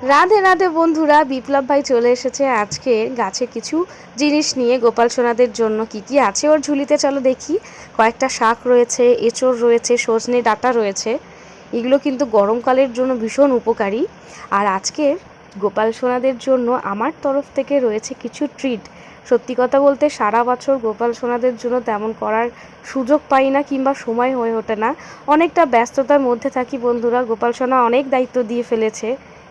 রাধে রাধে বন্ধুরা, বিপ্লব ভাই চলে এসেছে আজকে গাছে কিছু জিনিস নিয়ে গোপাল সোনাদের জন্য। কি কি আছে ওর ঝুলিতে চলো দেখি। কয়েকটা শাক রয়েছে, এঁচড় রয়েছে, সজনে ডাঁটা রয়েছে। এগুলো কিন্তু গরমকালের জন্য ভীষণ উপকারী। আর আজকের গোপাল সোনাদের জন্য আমার তরফ থেকে রয়েছে কিছু ট্রিট। সত্যি কথা বলতে সারা বছর গোপাল সোনাদের জন্য তেমন করার সুযোগ পাই না কিংবা সময় হয়ে ওঠে না, অনেকটা ব্যস্ততার মধ্যে থাকি বন্ধুরা। গোপাল সোনা অনেক দায়িত্ব দিয়ে ফেলেছে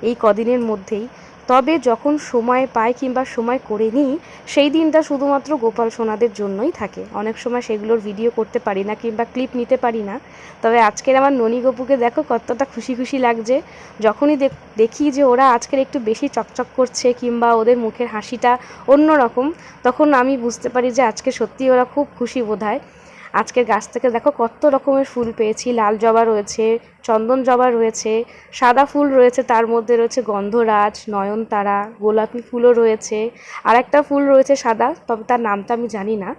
এই কদিনের মধ্যেই। তবে যখন সময় পাই কিংবা সময় করে নিই, সেই দিনটা শুধুমাত্র গোপাল সোনাদের জন্যই থাকে। অনেক সময় সেগুলোর ভিডিও করতে পারি না কিংবা ক্লিপ নিতে পারি না। তবে আজকের আমার ননি গপুকে দেখো কতটা খুশি খুশি লাগছে। যখনই দেখি যে ওরা আজকের একটু বেশি চকচক করছে কিংবা ওদের মুখের হাসিটা অন্যরকম, তখন আমি বুঝতে পারি যে আজকে সত্যিই ওরা খুব খুশি বোধহয়। আজকের গাছ থেকে দেখো কত রকমের ফুল পেয়েছি। লাল জবা রয়েছে, চন্দন জবা রয়েছে, সাদা ফুল রয়েছে, তার মধ্যে রয়েছে গন্ধরাজ, নয়নতারা, গোলাপি ফুলও রয়েছে, আর একটা ফুল রয়েছে সাদা, তবে তার নামটা আমি জানি না।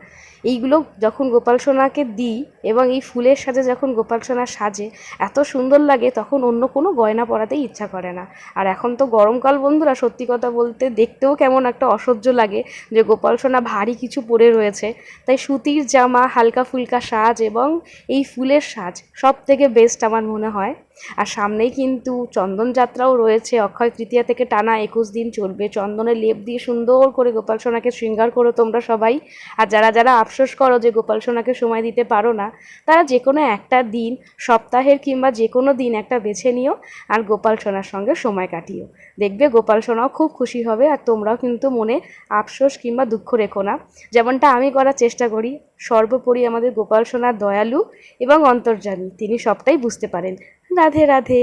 এইগুলো যখন গোপাল সোনাকে দিই এবং এই ফুলের সাজে যখন গোপাল সোনা সাজে এত সুন্দর লাগে, তখন অন্য কোনো গয়না পরাতেই ইচ্ছা করে না। আর এখন তো গরমকাল বন্ধুরা, সত্যি কথা বলতে দেখতেও কেমন একটা অসহ্য লাগে যে গোপাল সোনা ভারী কিছু পরে রয়েছে। তাই সুতির জামা, হালকা ফুলকা সাজ এবং এই ফুলের সাজ সব থেকে বেস্ট আমার মনে হয়। আর সামনেই কিন্তু চন্দন যাত্রাও রয়েছে। অক্ষয় তৃতীয়া থেকে টানা 21 দিন চলবে। চন্দনের লেপ দিয়ে সুন্দর করে গোপাল সোনাকে শৃঙ্গার করো তোমরা সবাই। আর যারা যারা আফসোস করো যে গোপাল সোনাকে সময় দিতে পারো না, তারা যে কোনো একটা দিন, সপ্তাহের কিংবা যে কোনো দিন একটা বেছে নিও আর গোপাল সোনার সঙ্গে সময় কাটিও। দেখবে গোপাল সোনাও খুব খুশি হবে। আর তোমরাও কিন্তু মনে আফসোস কিংবা দুঃখ রেখো না, যেমনটা আমি করার চেষ্টা করি। সর্বোপরি আমাদের গোপাল সোনা দয়ালু এবং অন্তর্যামী, তিনি সবটাই বুঝতে পারেন। রাধে রাধে।